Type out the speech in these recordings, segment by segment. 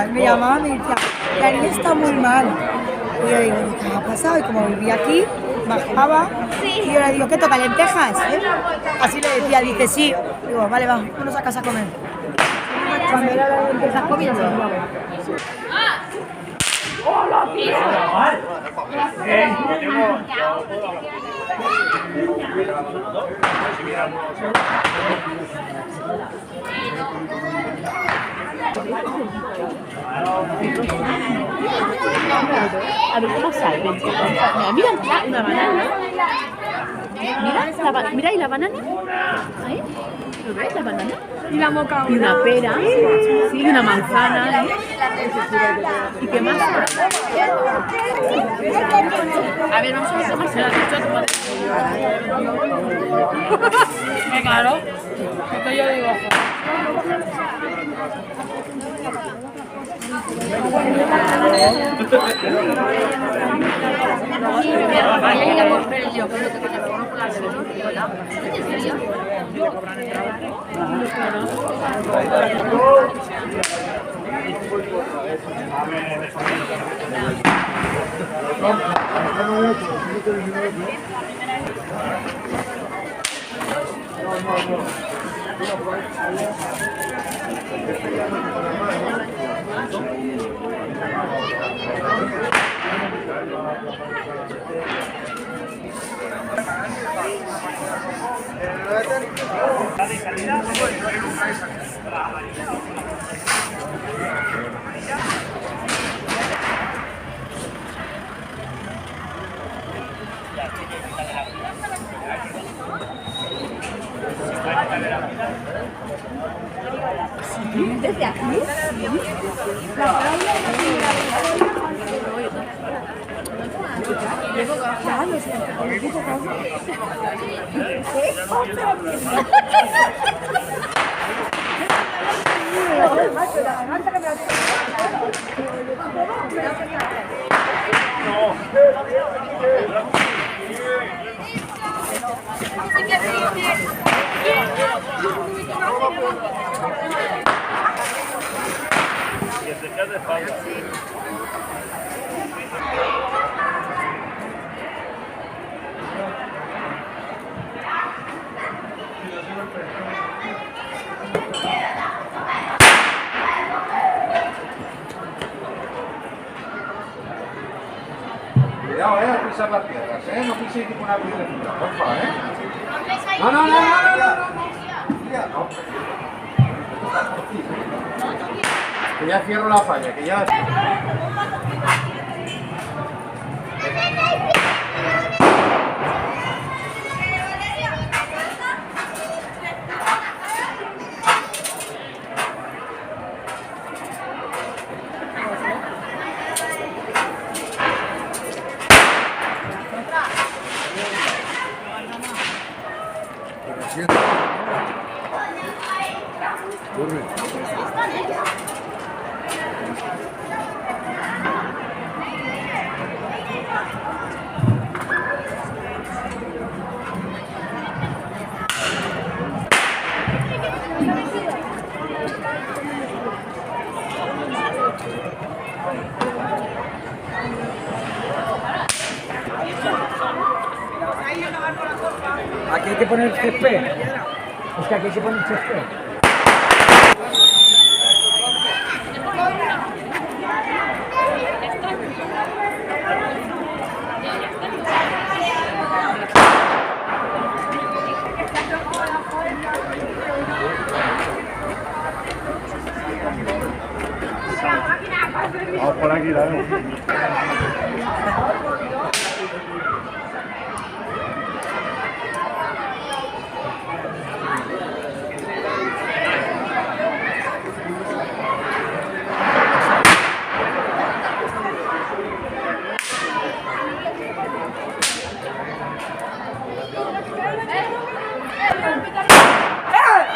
días me llamaba y me decía, la niña está muy mal. Y yo digo, ¿qué ha pasado? Y como vivía aquí, bajaba y yo le digo, ¿qué toca? ¿Lentejas? Así le decía, dice, sí. Digo, vale, vámonos a casa a comer. Cuando era la lentejas comía, se lo A ver cómo sale. Mira, una banana. Mira, ¿y la banana? ¿Ahí? ¿Lo ves, la banana? Y la moca. Y una pera. Sí, y una manzana. ¿Y qué más? A ver, vamos a ver cómo se la ha dicho a tu madre. Claro. Esto yo digo. Desde aquí. Cuidado, a pisar las piedras, no piséis ninguna piedrecita, porfa, No. No. Que ya cierro la falla, que ya... Aquí hay que poner césped. Es que aquí hay que poner césped. Vamos por aquí, dale.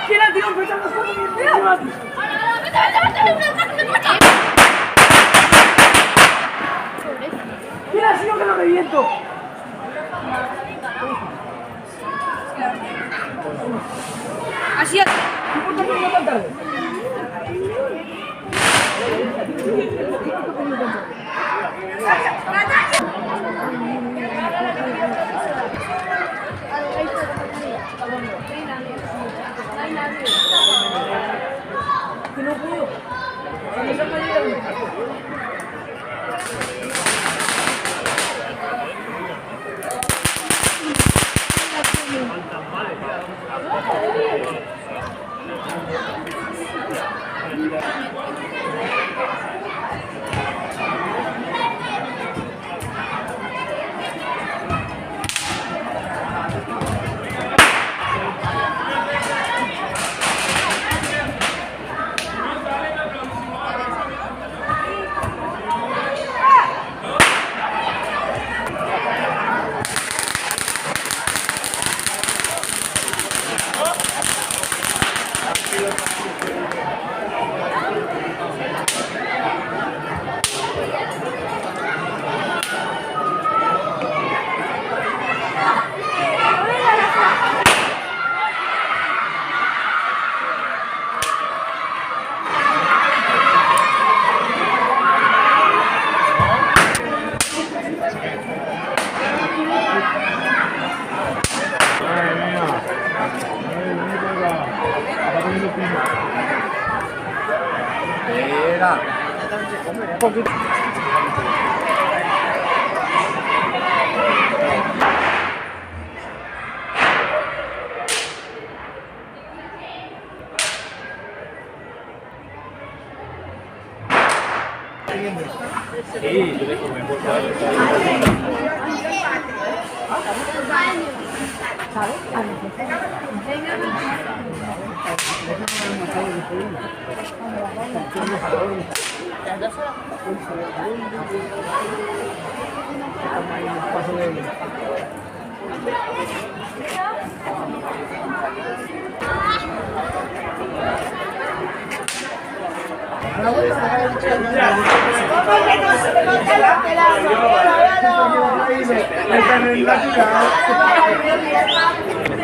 ¿Quién ha tirado un petardo por mi encima? ¿Quién ha sido que lo reviento? Así es. ¿Por qué no tan tarde?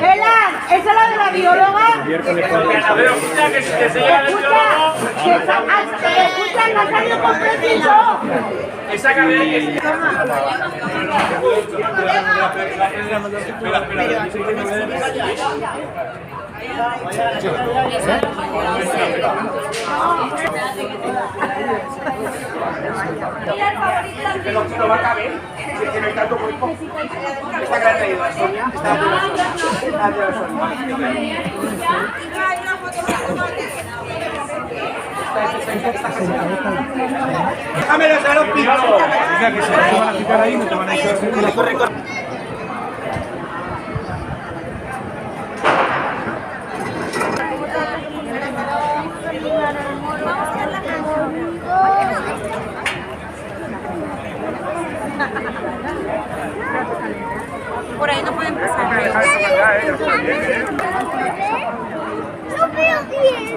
Elan, ¿esa es la de la bióloga? Pero escucha, que se lleva el biólogo. Escucha, no ha salido con preciso. Esa carrera que se pero no va a caber, si es que no hay tanto cuerpo. Esta que ha traído la Sonia, esta de la Sonia. Déjame los a los picos. Mira, que se te van a quitar ahí, no te van a echar. Por ahí no pueden pasar. No veo bien.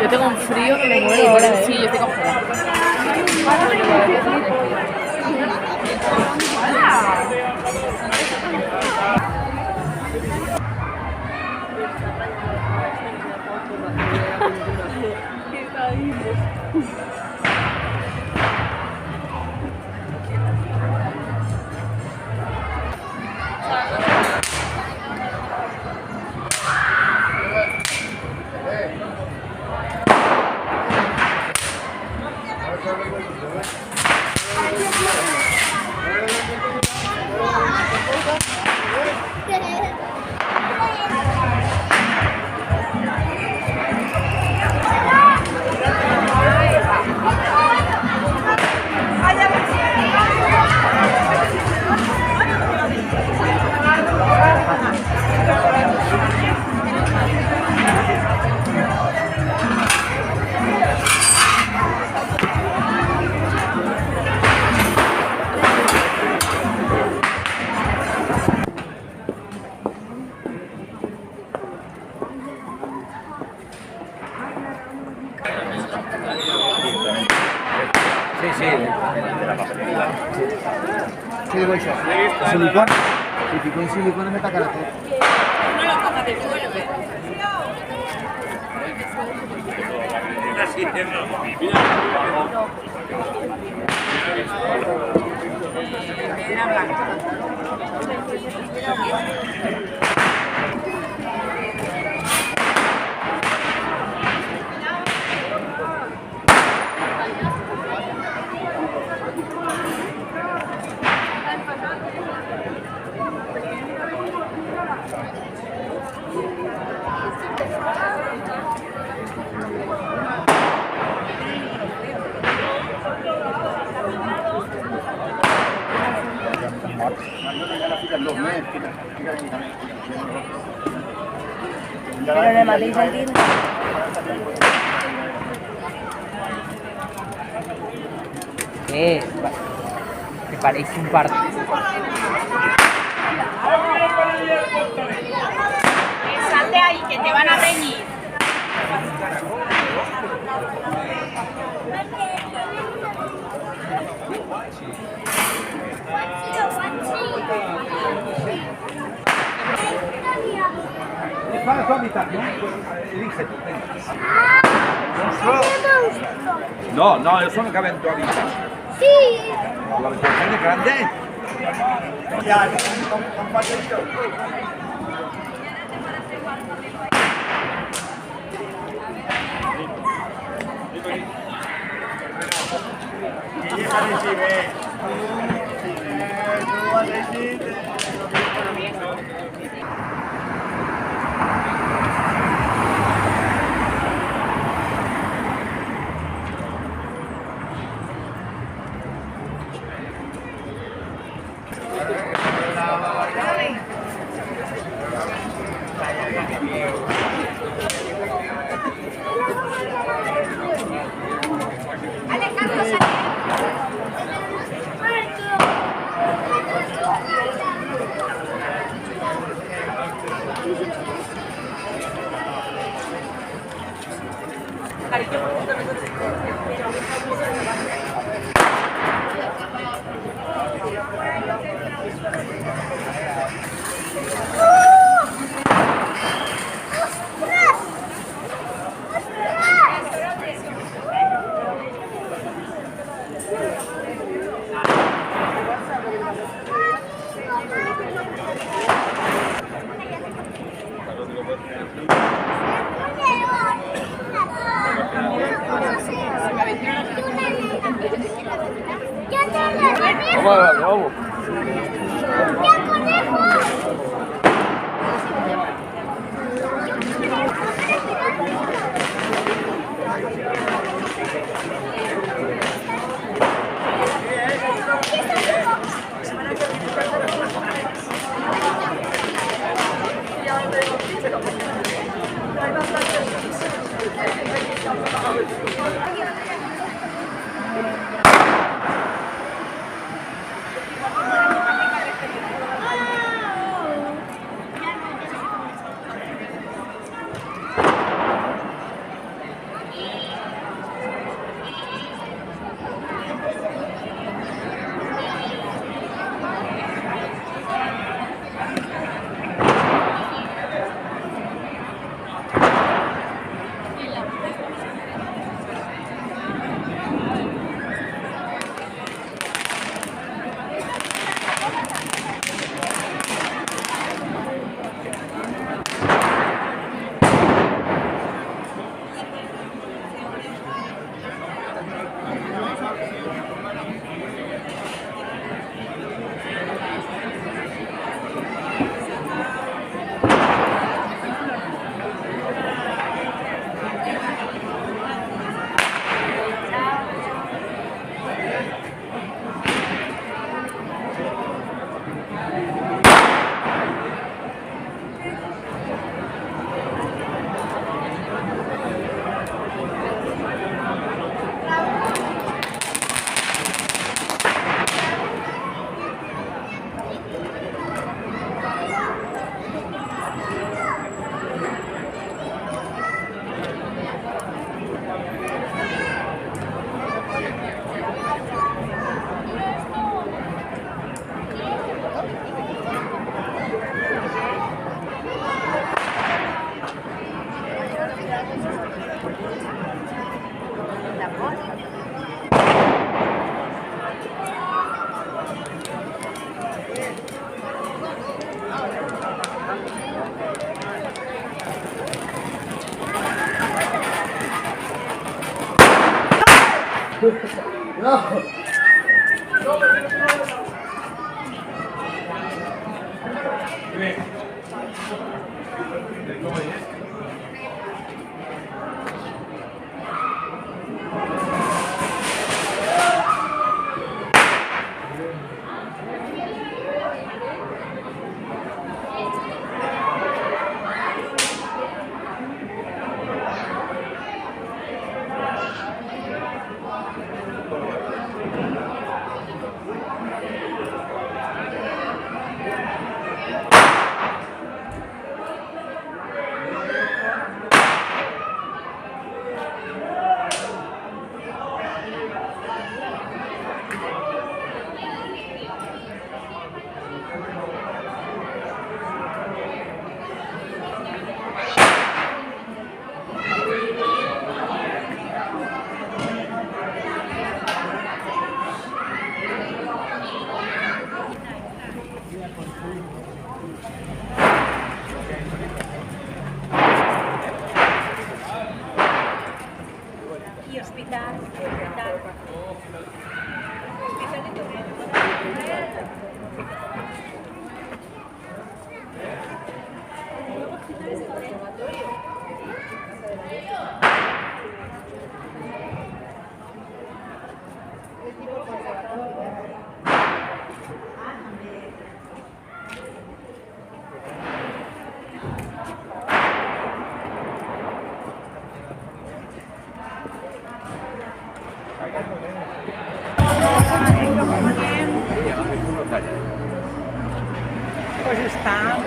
Yo tengo un frío que me muero ahora. Sí, yo estoy congelada. Sí, sí, de la papelería. ¿Qué digo eso? ¿Silicón? Si pico en silicón me tacará todo. No lo cojas del suelo, Pero en el Madrid Argentina. Que parece un partido. Sal de ahí, que te van a reñir. Para tu habitación, elige tú. No, no, eso no cabe en tu habitación. Sí. ¿La habitación es grande? Ya, con pasito. Vamos. Y hospital. Pues está.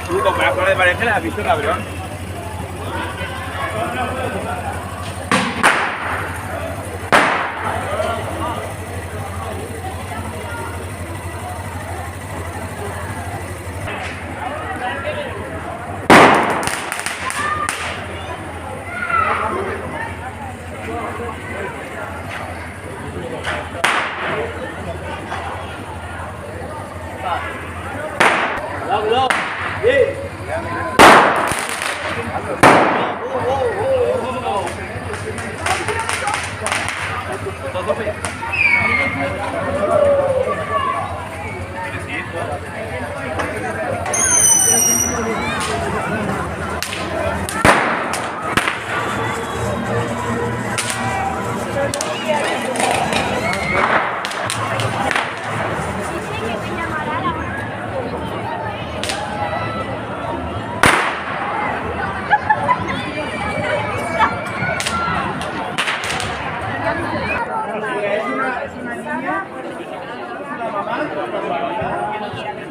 Tú con la flor de pareja la has visto, cabrón.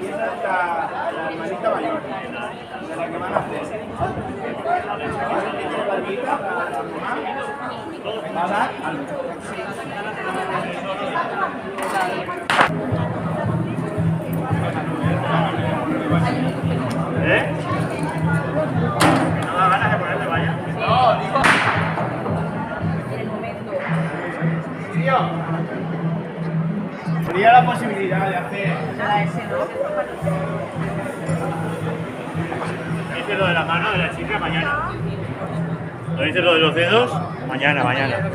Cuidado, la hermanita mayor, de la que van a hacer. La mamá va a dar algo. actividad de hacer. Dice lo de la mano de la chica mañana. ¿No dices lo de los dedos? Mañana, mañana.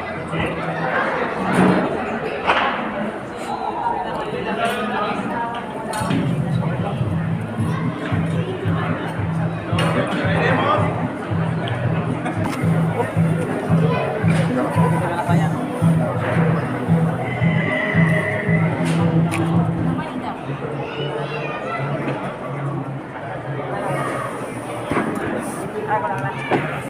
Ahora con la